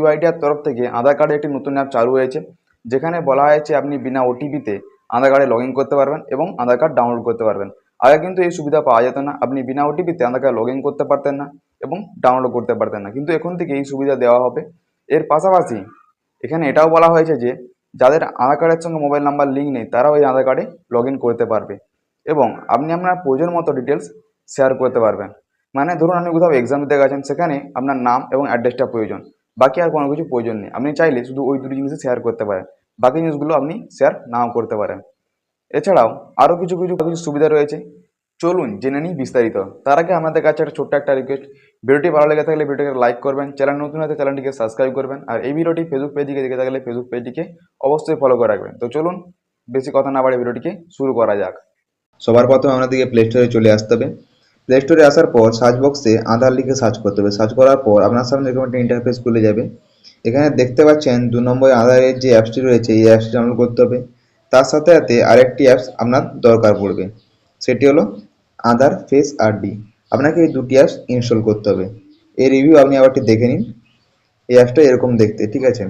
ইউআইডিআর তরফ থেকে আধার কার্ডে একটি নতুন অ্যাপ চালু হয়েছে, যেখানে বলা হয়েছে আপনি বিনা ওটিপিতে আধার কার্ডে লগ ইন করতে পারবেন এবং আধার কার্ড ডাউনলোড করতে পারবেন। আগে কিন্তু এই সুবিধা পাওয়া যেত না, আপনি বিনা ওটিপিতে আধার কার্ড লগ ইন করতে পারতেন না এবং ডাউনলোড করতে পারতেন না, কিন্তু এখন থেকে এই সুবিধা দেওয়া হবে। এর পাশাপাশি এখানে এটাও বলা হয়েছে যে যাদের আধার কার্ডের সঙ্গে মোবাইল নাম্বার লিঙ্ক নেই তারাও এই আধার কার্ডে লগ ইন করতে পারবে এবং আপনি আপনার প্রয়োজন মতো ডিটেলস শেয়ার করতে পারবেন। মানে ধরুন আপনি কোথাও এক্সাম দিতে গেছেন, সেখানে আপনার নাম এবং অ্যাড্রেসটা প্রয়োজন, বাকি আর কোনো কিছু প্রয়োজন নেই। আপনি চাইলে শুধু ওই দুটি জিনিসই শেয়ার করতে পারেন, বাকি জিনিসগুলো আপনি শেয়ার নাও করতে পারেন। এছাড়াও আরও কিছু কিছু কিছু সুবিধা রয়েছে, চলুন জেনে নিই বিস্তারিত। তার আগে আমাদের কাছে একটা ছোট্ট একটা রিকোয়েস্ট, ভিডিওটি ভালো লেগে থাকলে ভিডিওটিকে লাইক করবেন, চ্যানেল নতুন হলে চ্যানেলটিকে সাবস্ক্রাইব করবেন, আর এই ভিডিওটি ফেসবুক পেজ থেকে দেখে থাকলে ফেসবুক পেজটিকে অবশ্যই ফলো করে রাখবেন। তো চলুন বেশি কথা না বাড়িয়ে ভিডিওটিকে শুরু করা যাক। সবার প্রথমে আপনাদেরকে প্লে স্টোরে চলে আসতে হবে। প্লে স্টোরে আসার পর সার্চ বক্সে আধার লিখে সার্চ করতে হবে। সার্চ করার পর আপনার সামনে এরকম একটা ইন্টারফেস খুলে যাবে। এখানে দেখতে পাচ্ছেন 2 নম্বরে আধারের যে অ্যাপসটি রয়েছে এই অ্যাপসটি ডাউনলোড করতে হবে। তার সাথে সাথে আরেকটি অ্যাপস আপনার দরকার পড়বে, সেটি হলো আধার ফেস আরডি। আপনাকে এই দুটি অ্যাপস ইনস্টল করতে হবে। এই রিভিউ আপনি আবারটি দেখে নিন। এই অ্যাপসটা এরকম দেখতে, ঠিক আছে।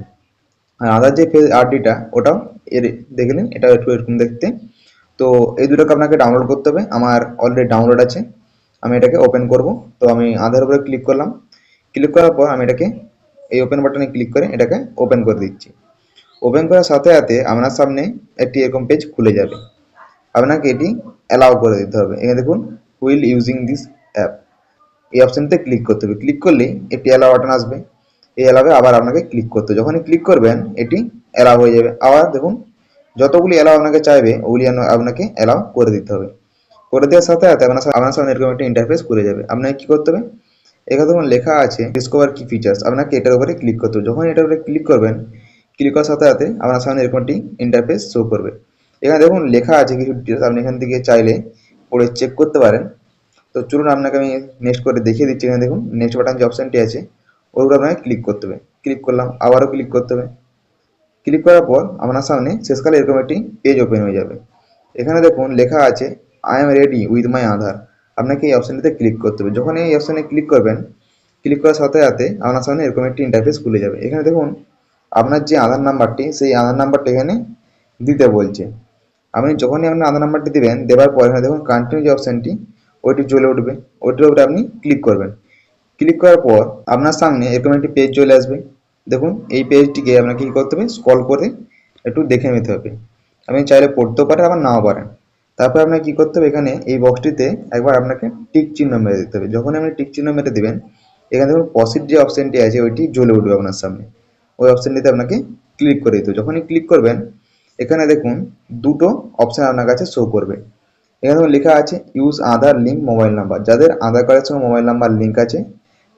আর আধার যে ফেস আরডিটা ওটাও এর দেখে নিন, এটাও একটু এরকম দেখতে। তো এই দুটোকে আপনাকে ডাউনলোড করতে হবে। আমার অলরেডি ডাউনলোড আছে, আমি এটাকে ওপেন করব। তো আমি আধার উপরে ক্লিক করলাম। ক্লিক করার পর আমি এটাকে এই ওপেন বাটনে ক্লিক করে এটাকে ওপেন করে দিচ্ছি। ওপেন করার সাথে সাথে আপনার সামনে একটি এরকম পেজ খুলে যাবে। আপনাকে এটি অ্যালাউ করে দিতে হবে। এখানে দেখুন হুইল ইউজিং দিস অ্যাপ, এই অপশানতে ক্লিক করতে হবে। ক্লিক করলেই একটি অ্যালাউ বাটন আসবে। এই অ্যালাউয়ে আবার আপনাকে ক্লিক করতে হবে। যখনই ক্লিক করবেন এটি অ্যালাউ হয়ে যাবে। আবার দেখুন যতগুলি অ্যালাউ আপনাকে চাইবে ওগুলি আপনাকে অ্যালাউ করে দিতে হবে। করে দেওয়ার সাথে সাথে আপনার সামনে এরকম একটা ইন্টারফেস খুলে যাবে। আপনাকে কী করতে হবে, এখানে দেখুন লেখা আছে ডিসকভার কি ফিচার্স, আপনাকে এটার উপরে ক্লিক করতে হবে। যখন এটার উপরে ক্লিক করবেন, ক্লিক করার সাথে সাথে আপনার সামনে এরকম একটি ইন্টারফেস শো করবে। এখানে দেখুন লেখা আছে কিছু ডিটেলস, আপনি এখান থেকে চাইলে পড়ে চেক করতে পারেন। তো চলুন আপনাকে আমি নেক্সট করে দেখিয়ে দিচ্ছি। এখানে দেখুন নেক্সট বাটন যে অপশানটি আছে ওর উপরে আপনাকে ক্লিক করতে হবে। ক্লিক করলাম, আবারও ক্লিক করতে হবে। ক্লিক করার পর আপনার সামনে শেষকালে এরকম একটি পেজ ওপেন হয়ে যাবে। এখানে দেখুন লেখা আছে I am ready with my Aadhaar. আপনাকে এই অপশানটিতে ক্লিক করতে হবে। যখন এই অপশানে ক্লিক করবেন, ক্লিক করার সাথে সাথে আপনার সামনে এরকম একটি ইন্টারফেস খুলে যাবে। এখানে দেখুন আপনার যে আধার নাম্বারটি, সেই আধার নাম্বারটা এখানে দিতে বলছে। আপনি যখনই আপনার আধার নাম্বারটি দেবেন, দেওয়ার পর এখানে দেখুন কন্টিনিউ যে অপশানটি ওইটি জ্বলে উঠবে, ওইটির উপরে আপনি ক্লিক করবেন। ক্লিক করার পর আপনার সামনে এরকম একটি পেজ চলে আসবে। দেখুন এই পেজটিকে আপনাকে কী করতে হবে, স্ক্রল করে একটু দেখে নিতে হবে। আপনি চাইলে পড়তেও পারেন আবার নাও পারেন। তারপর আপনাকে কী করতে হবে, এখানে এই বক্সটিতে একবার আপনাকে টিক চিহ্ন মেরে দিতে হবে। যখন আপনি টিক চিহ্ন মেরে দেবেন, এখানে দেখুন প্রসিড যে অপশানটি আছে ওইটি জ্বলে উঠবে আপনার সামনে। ওই অপশানটিতে আপনাকে ক্লিক করে দিতে হবে। যখনই ক্লিক করবেন, এখানে দেখুন দুটো অপশান আপনার কাছে শো করবে। এখানে লেখা আছে ইউজ আধার লিঙ্ক মোবাইল নাম্বার। যাদের আধার কার্ডের সঙ্গে মোবাইল নাম্বার লিঙ্ক আছে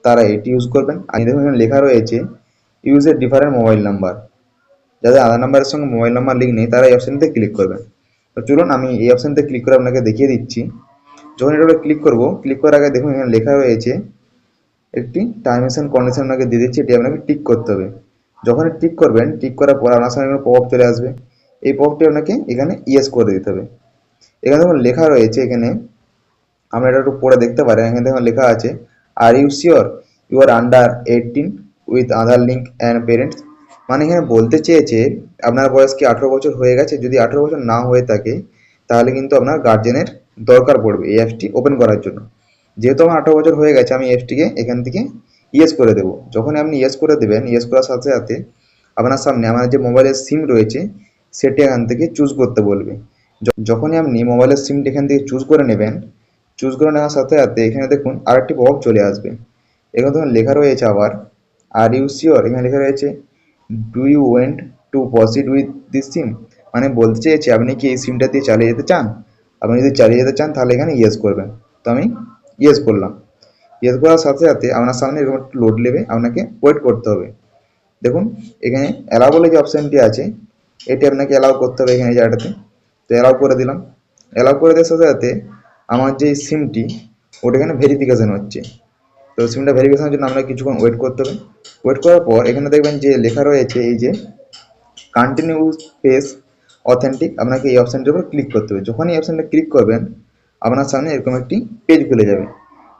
তারা এটি ইউজ করবেন। আর দেখুন এখানে লেখা রয়েছে use a different mobile number. যাদের আধার নাম্বারের সঙ্গে মোবাইল নাম্বার লিঙ্ক নেই তারা এই অপশানটিতে ক্লিক করবেন। তো চলুন আমি এই অপশানটিতে ক্লিক করে আপনাকে দেখিয়ে দিচ্ছি। যখন এটা ক্লিক করব, ক্লিক করার আগে দেখুন এখানে লেখা রয়েছে একটি টার্মস অ্যান্ড কন্ডিশন আপনাকে দিয়ে দিচ্ছি, এটি আপনাকে টিক করতে হবে। যখন টিক করবেন, টিক করার পর আপনার সামনে পপ আপ চলে আসবে। এই পপটি আপনাকে এখানে ইয়েস করে দিতে হবে। এখানে দেখুন লেখা রয়েছে, এখানে আমরা এটা একটু পড়ে দেখতে পারেন। এখানে দেখুন লেখা আছে are you sure you are under 18 with Aadhaar link and parents. মানে এখানে বলতে চেয়েছে আপনার বয়স কি 18 বছর হয়ে গেছে। যদি 18 বছর না হয়ে থাকে তাহলে কিন্তু আপনার গার্জেনের দরকার পড়বে এই অ্যাপসটি ওপেন করার জন্য। যেহেতু আমার 18 বছর হয়ে গেছে, আমি অ্যাপসটিকে এখান থেকে ইয়েস করে দেবো। যখন আপনি ইয়েস করে দেবেন, ইয়েস করার সাথে সাথে আপনার সামনে আমার যে মোবাইলের সিম রয়েছে সেটি এখান থেকে চুজ করতে বলবে। যখনই আপনি মোবাইলের সিমটি এখান থেকে চুজ করে নেবেন, চুজ করে নেওয়ার সাথে সাথে এখানে দেখুন আরেকটি পপ আপ চলে আসবে। এখানে দেখুন লেখা রয়েছে আবার আর ইউ শিওর। এখানে লেখা রয়েছে do you want to proceed with this SIM. মানে বলতে চেয়েছে আপনি কি এই সিমটা দিয়ে চালিয়ে যেতে চান। আপনি যদি চালিয়ে যেতে চান তাহলে এখানে ইয়েস করবেন। তো আমি ইয়েস করলাম। ইয়েস করার সাথে সাথে আপনার সামনে এরকম একটু লোড নেবে, আপনাকে ওয়েট করতে হবে। দেখুন এখানে অ্যালাউ বলে যে অপশানটি আছে এটি আপনাকে অ্যালাউ করতে হবে এখানে জায়গাটাতে। তো অ্যালাউ করে দিলাম। অ্যালাউ করে দেওয়ার সাথে সাথে আমার যে সিমটি ওটা এখানে ভেরিফিকেশান হচ্ছে। তো সিমটা ভেরিফিকেশানের জন্য আপনাকে কিছুক্ষণ ওয়েট করতে হবে। ওয়েট করার পর এখানে দেখবেন যে লেখা রয়েছে এই যে কন্টিনিউ ফেস অথেন্টিক। আপনাকে এই অপশানটির উপর ক্লিক করতে হবে। যখন এই অপশানটা ক্লিক করবেন, আপনার সামনে এরকম একটি পেজ খুলে যাবে।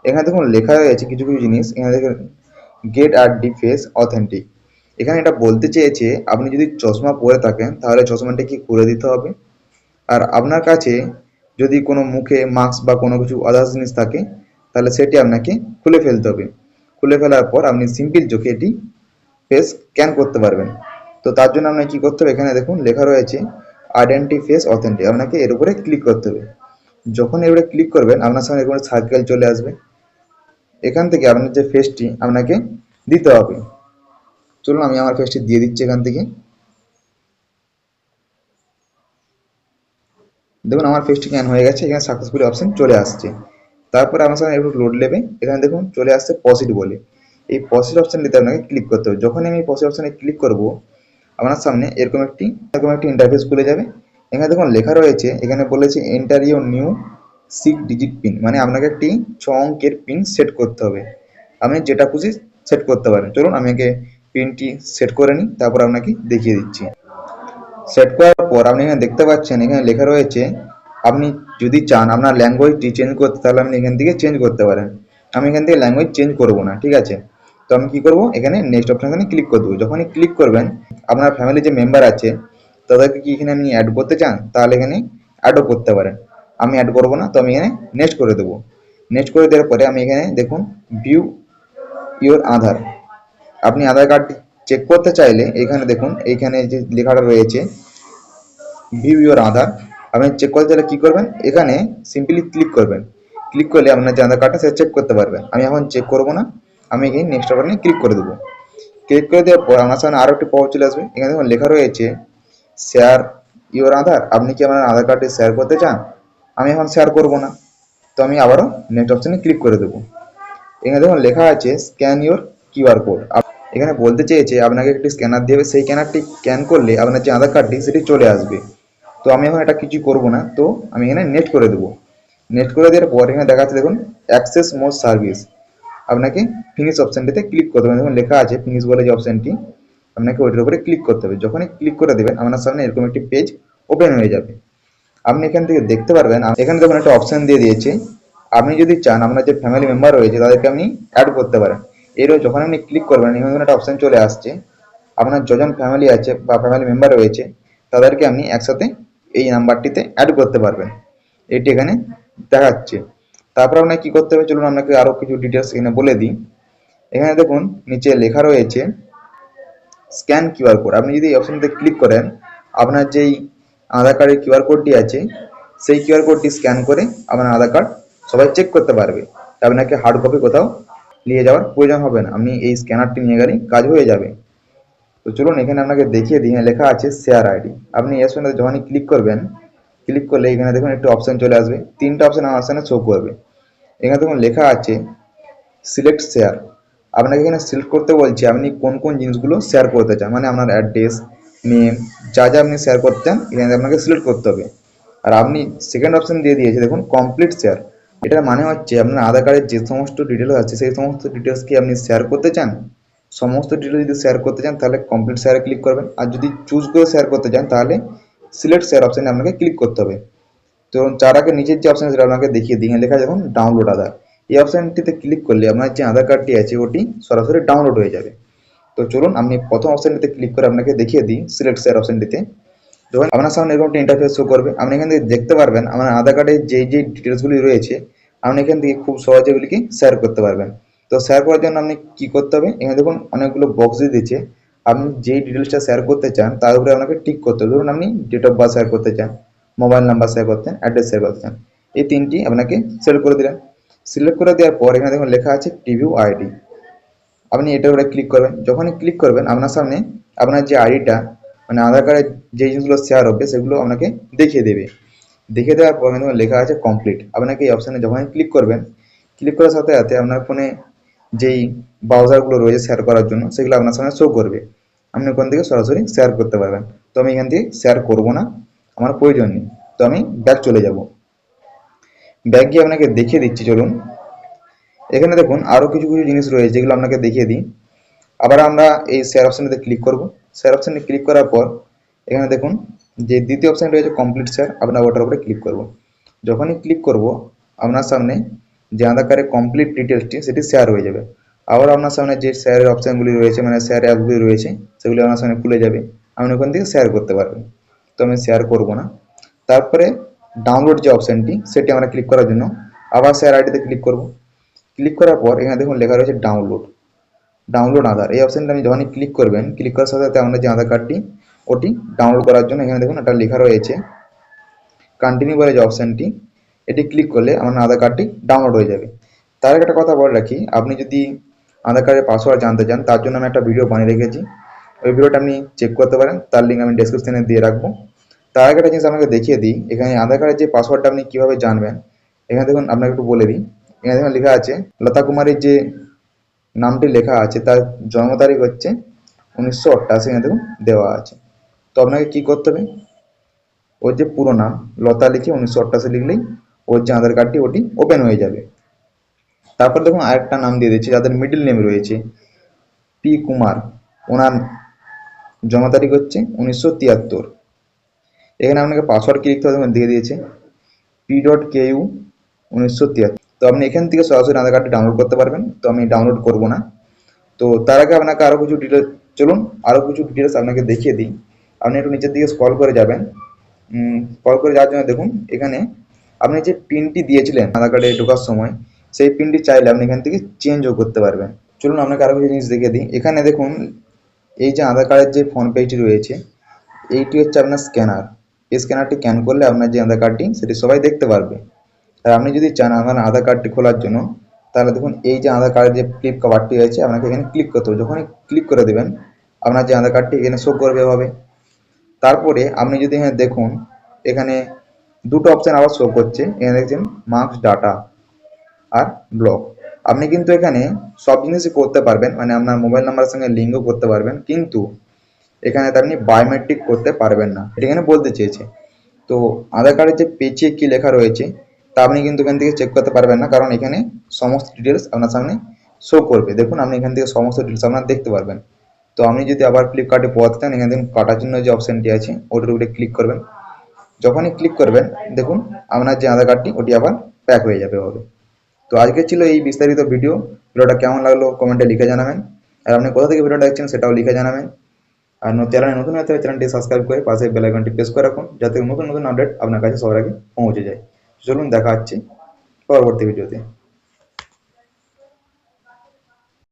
এখানে দেখুন লেখা রয়েছে কিছু কিছু জিনিস। এখানে দেখুন গেট আর ডি ফেস অথেন্টিক। এখানে এটা বলতে চেয়েছে আপনি যদি চশমা পরে থাকেন তাহলে চশমাটা কি খুলে দিতে হবে, আর আপনার কাছে যদি কোনো মুখে মাস্ক বা কোনো কিছু আদার্স জিনিস থাকে তাহলে সেটি আপনাকে খুলে ফেলতে হবে। খুলে ফেলার পর আপনি সিম্পল চোখে এটি ফেস স্ক্যান করতে পারবেন। তো তার জন্য আপনাকে কী করতে হবে, এখানে দেখুন লেখা রয়েছে আইডেন্টি ফেস অথেন্টিক, আপনাকে এর উপরে ক্লিক করতে হবে। যখন এর উপরে ক্লিক করবেন আপনার সামনে এরকম সার্কেল চলে আসবে, এখান থেকে আপনার যে ফেসটি আপনাকে দিতে হবে। চলুন আমি আমার ফেসটি দিয়ে দিচ্ছি এখান থেকে। দেখুন আমার ফেসটি স্ক্যান হয়ে গেছে, এখানে সাকসেসফুলি অপশন চলে আসছে। তারপরে আমার সামনে একটু লোড নেবে, এখানে দেখুন চলে আসছে পসিড বলে। এই পসিড অপশনটিতে আপনাকে ক্লিক করতে হবে। যখন আমি পসিড অপশনে ক্লিক করব আপনার সামনে এরকম একটি ইন্টারফেস খুলে যাবে। এখানে দেখুন লেখা রয়েছে, এখানে বলেছে enter your new 6 digit pin, মানে আপনাকে একটি 6 অঙ্কের পিন সেট করতে হবে। আপনি যেটা খুশি সেট করতে পারেন। চলুন আমি আগে পিনটি সেট করে নিই, তারপর আপনাকে দেখিয়ে দিচ্ছি। সেট করার পর আপনি এখানে দেখতে পাচ্ছেন এখানে লেখা রয়েছে আপনি যদি চান আপনার ল্যাঙ্গুয়েজটি চেঞ্জ করতে তাহলে আপনি এখান থেকে চেঞ্জ করতে পারেন। আমি এখান থেকে ল্যাঙ্গুয়েজ চেঞ্জ করব না, ঠিক আছে। তো আমি কী করবো, এখানে নেক্সট অপশানে ক্লিক করে দেবো। যখনই ক্লিক করবেন আপনার ফ্যামিলি যে মেম্বার আছে তাদেরকে কি এখানে আপনি অ্যাড করতে চান তাহলে এখানে অ্যাডও করতে পারেন। আমি অ্যাড করবো না, তো আমি এখানে নেক্সট করে দেবো। নেক্সট করে দেওয়ার পরে আমি এখানে দেখুন ভিউ ইওর আধার, আপনি আধার কার্ড চেক করতে চাইলে এখানে দেখুন এইখানে যে লেখাটা রয়েছে ভিউ ইওর আধার, আপনি চেক করতে চাইলে কী করবেন, এখানে সিম্পলি ক্লিক করবেন। ক্লিক করলে আপনার যে আধার কার্ডটা সেটা চেক করতে পারবেন। আমি এখন চেক করবো না, আমি এখানে নেক্সট বাটনে ক্লিক করে দেবো। ক্লিক করে দেওয়ার পর আমার সামনে আরও একটি পপ চলে আসবে, এখানে দেখুন লেখা রয়েছে শেয়ার ইওর আধার, আপনি কি আপনার আধার কার্ডটি শেয়ার করতে চান। আমি এখন শেয়ার করবো না, তো আমি আবারও নেক্সট অপশানে ক্লিক করে দেবো। এখানে দেখুন লেখা আছে স্ক্যান ইওর কিউআর কোড, এখানে বলতে চেয়েছে আপনাকে একটি স্ক্যানার দেবে, সেই স্ক্যানারটি স্ক্যান করলে আপনার যে আধার কার্ডটি সেটি চলে আসবে। তো আমি এখন এটা কিছু করব না, তো আমি এখানে নেট করে দেবো। নেট করে দেওয়ার পর এখানে দেখা যাচ্ছে দেখুন অ্যাক্সেস মোর সার্ভিস, আপনাকে ফিনিশ অপশানটিতে ক্লিক করতে হবে। দেখুন লেখা আছে ফিনিশ বলে যে অপশানটি, আপনাকে ওইটার উপরে ক্লিক করতে হবে। যখনই ক্লিক করে দেবেন আপনার সামনে এরকম একটি পেজ ওপেন হয়ে যাবে। আপনি এখান থেকে দেখতে পারবেন এখানে দেখুন একটা অপশান দিয়ে দিয়েছে, আপনি যদি চান আপনার যে ফ্যামিলি মেম্বার রয়েছে তাদেরকে আপনি অ্যাড করতে পারেন। এরও যখন আপনি ক্লিক করবেন এখানে একটা অপশান চলে আসছে, আপনার যজন ফ্যামিলি আছে বা ফ্যামিলি মেম্বার রয়েছে তাদেরকে আপনি একসাথে এই নাম্বারটিতে অ্যাড করতে পারবেন, এটি এখানে দেখাচ্ছে। তারপর আপনাকে কী করতে হবে, চলুন আপনাকে আরও কিছু ডিটেলস এখানে বলে দিই। এখানে দেখুন নিচে লেখা রয়েছে স্ক্যান কিউআর কোড, আপনি যদি এই অপশানটিতে ক্লিক করেন আপনার যেই আধার কার্ডের কিউআর কোডটি আছে সেই কিউআর কোডটি স্ক্যান করে আপনার আধার কার্ড সবাই চেক করতে পারবে। আপনাকে হার্ড কপি কোথাও নিয়ে যাওয়ার প্রয়োজন হবে না, আপনি এই স্ক্যানারটি নিয়ে গেলেই কাজ হয়ে যাবে। তো চলুন এখানে আপনাকে দেখিয়ে দিই, লেখা আছে শেয়ার আইডি, আপনি এর সঙ্গে যখনই ক্লিক করবেন, ক্লিক করলে এখানে দেখুন একটু অপশান চলে আসবে, 3টা অপশান আমার সামনে শো করবে। এখানে দেখুন লেখা আছে সিলেক্ট শেয়ার, আপনাকে এখানে সিলেক্ট করতে বলছে আপনি কোন কোন জিনিসগুলো শেয়ার করতে চান, মানে আপনার অ্যাড্রেস, নেম, যা যা আপনি শেয়ার করতে চান এখানে আপনাকে সিলেক্ট করতে হবে। আর আপনি সেকেন্ড অপশান দিয়ে দিয়েছে দেখুন কমপ্লিট শেয়ার, এটার মানে হচ্ছে আপনার আধার কার্ডের যে সমস্ত ডিটেলস আছে সেই সমস্ত ডিটেলস কি আপনি শেয়ার করতে চান। সমস্ত ডিটেলস যদি শেয়ার করতে চান তাহলে কমপ্লিট শেয়ারে ক্লিক করবেন, আর যদি চুজ করে শেয়ার করতে চান তাহলে সিলেক্ট শেয়ার অপশানে আপনাকে ক্লিক করতে হবে। তো তার আগে নিচের যে অপশান সেটা আপনাকে দেখিয়ে দিই, লেখা দেখুন ডাউনলোড আধার, এই অপশানটিতে ক্লিক করলে আপনার যে আধার কার্ডটি আছে ওটি সরাসরি ডাউনলোড হয়ে যাবে। তো চলুন আমি প্রথম অপশানটিতে ক্লিক করে আপনাকে দেখিয়ে দিই সিলেক্ট শেয়ার অপশানটিতে। যখন আপনার সামনে এরকম একটা ইন্টারফেস শো করবে আপনি এখান থেকে দেখতে পারবেন আমার আধার কার্ডের যেই ডিটেলসগুলি রয়েছে আপনি এখান থেকে খুব সহজে এগুলিকে শেয়ার করতে পারবেন। তো শেয়ার করার জন্য আপনি কী করতে হবে, এখানে দেখুন অনেকগুলো বক্স দিয়ে দিচ্ছে, আপনি যেই ডিটেলসটা শেয়ার করতে চান তার উপরে আপনাকে টিক করতে হবে। ধরুন আপনি ডেট অফ বার্থ শেয়ার করতে চান, মোবাইল নাম্বার শেয়ার করতে চান, অ্যাড্রেস শেয়ার করতে চান, এই তিনটি আপনাকে সিলেক্ট করে দিলেন। সিলেক্ট করে দেওয়ার পর এখানে দেখুন লেখা আছে প্রিভিউ আইডি, আপনি এটার উপরে ক্লিক করবেন। যখনই ক্লিক করবেন আপনার সামনে আপনার যে আইডিটা মানে আধার কার্ডের যে জিনিসগুলো শেয়ার হবে সেগুলো আপনাকে দেখিয়ে দেবে। দেখিয়ে দেওয়ার পর দেখুন লেখা আছে কমপ্লিট, আপনাকে এই অপশানে যখনই ক্লিক করবেন ক্লিক করার সাথে সাথে আপনার ফোনে যেই ব্রাউজারগুলো রয়েছে শেয়ার করার জন্য সেগুলো আপনার সামনে শো করবে, আপনি ওখান থেকে সরাসরি শেয়ার করতে পারবেন। তো আমি এখান থেকে শেয়ার করবো না, আমার প্রয়োজন নেই, তো আমি ব্যাক চলে যাব। ব্যাক গিয়ে আপনাকে দেখিয়ে দিচ্ছি চলুন। এখানে দেখুন আরও কিছু কিছু জিনিস রয়েছে যেগুলো আপনাকে দেখিয়ে দিই। আবার আমরা এই শেয়ার অপশানটিতে ক্লিক করব। শেয়ার অপশানে ক্লিক করার পর এখানে দেখুন যে দ্বিতীয় অপশান রয়েছে কমপ্লিট শেয়ার, আপনার ওটার উপরে ক্লিক করব। যখনই ক্লিক করব আপনার সামনে যে আধার কার্ডের কমপ্লিট ডিটেলসটি সেটি শেয়ার হয়ে যাবে। আবার আপনার সামনে যে শেয়ারের অপশানগুলি রয়েছে, মানে শেয়ার অ্যাপগুলি রয়েছে, সেগুলি আপনার সামনে খুলে যাবে। আপনি ওখান থেকে শেয়ার করতে পারবেন। তো আমি শেয়ার করব না। তারপরে ডাউনলোড যে অপশানটি, সেটি আমরা ক্লিক করার জন্য আবার শেয়ার আইডিতে ক্লিক করব। ক্লিক করার পর এখানে দেখুন লেখা রয়েছে ডাউনলোড আধার। এই অপশানটা আপনি যখনই ক্লিক করবেন, ক্লিক করার সাথে সাথে আপনার যে আধার কার্ডটি ওটি ডাউনলোড করার জন্য এখানে দেখুন একটা লেখা রয়েছে কন্টিনিউ বলে যে অপশানটি, এটি ক্লিক করলে আপনার আধার কার্ডটি ডাউনলোড হয়ে যাবে। তার আগে একটা কথা বলে রাখি, আপনি যদি আধার কার্ডের পাসওয়ার্ড জানতে চান, তার জন্য আমি একটা ভিডিও বানিয়ে রেখেছি। ওই ভিডিওটা আপনি চেক করতে পারেন, তার লিঙ্ক আমি ডেসক্রিপশনে দিয়ে রাখবো। তার আগে একটা জিনিস আপনাকে দেখিয়ে দিই, এখানে আধার কার্ডের যে পাসওয়ার্ডটা আপনি কীভাবে জানবেন, এখানে দেখুন আপনাকে একটু বলে দিই। এখানে দেখুন লেখা আছে লতা কুমারীর যে নামটি লেখা আছে তার জন্ম তারিখ হচ্ছে 1988, এখানে দেখুন দেওয়া আছে। তো আপনাকে কী করতে হবে, ওর যে পুরো নাম লতা লিখে 1988 লিখলেই ওর যে আধার কার্ডটি ওটি ওপেন হয়ে যাবে। তারপর দেখুন আরেকটা নাম দিয়ে দিচ্ছি, যাদের মিডল নেম রয়েছে পি কুমার, ওনার জন্ম তারিখ হচ্ছে 1973। এখানে আপনাকে পাসওয়ার্ড কি লিখতে হবে দেখুন দিয়ে দিয়েছে p.ku 1973। তো আপনি এখান থেকে সরাসরি আধার কার্ডটি ডাউনলোড করতে পারবেন। তো আমি ডাউনলোড করব না। তো তার আগে আপনাকে আরও কিছু ডিটেলস, চলুন আরও কিছু ডিটেলস আপনাকে দেখিয়ে দিই। আপনি একটু নিচের দিকে স্ক্রল করে যাবেন। স্ক্রল করে যাওয়ার জন্য দেখুন এখানে আপনি যে পিনটি দিয়েছিলেন আধার কার্ডে ঢোকার সময়, সেই পিনটি চাইলে আপনি এখান থেকে চেঞ্জও করতে পারবেন। চলুন আপনাকে আরও কিছু জিনিস দেখিয়ে দিই। এখানে দেখুন এই যে আধার কার্ডের যে ফোন পেজটি রয়েছে, এইটি হচ্ছে আপনার স্ক্যানার। এই স্ক্যানারটি স্ক্যান করলে আপনার যে আধার কার্ডটি সেটি সবাই দেখতে পারবে। আর আপনি যদি চান আপনার আধার কার্ডটি খোলার জন্য, তাহলে দেখুন এই যে আধার কার্ডের যে ফ্লিপ কভারটি রয়েছে, আপনাকে এখানে ক্লিক করতে হবে। যখনই ক্লিক করে দেবেন আপনার যে আধার কার্ডটি এখানে শো করবে এভাবে। তারপরে আপনি যদি এখানে দেখুন এখানে দুটো অপশান আবার শো করছে, এখানে দেখছেন মার্কস ডাটা আর ব্লক। আপনি কিন্তু এখানে সব জিনিসই করতে পারবেন, মানে আপনার মোবাইল নাম্বারের সঙ্গে লিঙ্কও করতে পারবেন, কিন্তু এখানে আপনি বায়োমেট্রিক করতে পারবেন না, এটা এখানে বলতে চেয়েছে। তো আধার কার্ডের যে পেজে কী লেখা রয়েছে তা আপনি কিন্তু এখান থেকে চেক করতে পারবেন না, কারণ এখানে সমস্ত ডিটেলস আপনার সামনে শো করবে। দেখুন আপনি এখান থেকে সমস্ত ডিটেলস আপনার দেখতে পারবেন। তো আপনি যদি আবার ফ্লিপকার্টে পড়াতে চান, এখানে দেখুন কাটার জন্য যে অপশানটি আছে ওটার উপরে ক্লিক করবেন। যখনই ক্লিক করবেন দেখুন আপনার যে আধার কার্ডটি ওটি আবার প্যাক হয়ে যাবে হবে। তো আজকে ছিল এই বিস্তারিত ভিডিওটা কেমন লাগলো কমেন্টে লিখে জানাবেন। আর আপনি কোথা থেকে ভিডিওটা দেখছেন সেটাও লিখে জানাবেন। আর চ্যানেলে নতুন হতে হলে চ্যানেলটি সাবস্ক্রাইব করে পাশে বেল আইকনটি প্রেস করে রাখুন, যাতে নতুন নতুন আপডেট আপনার কাছে সবার আগে পৌঁছে যায়। চলুন দেখা হচ্ছে পরবর্তী ভিডিওতে।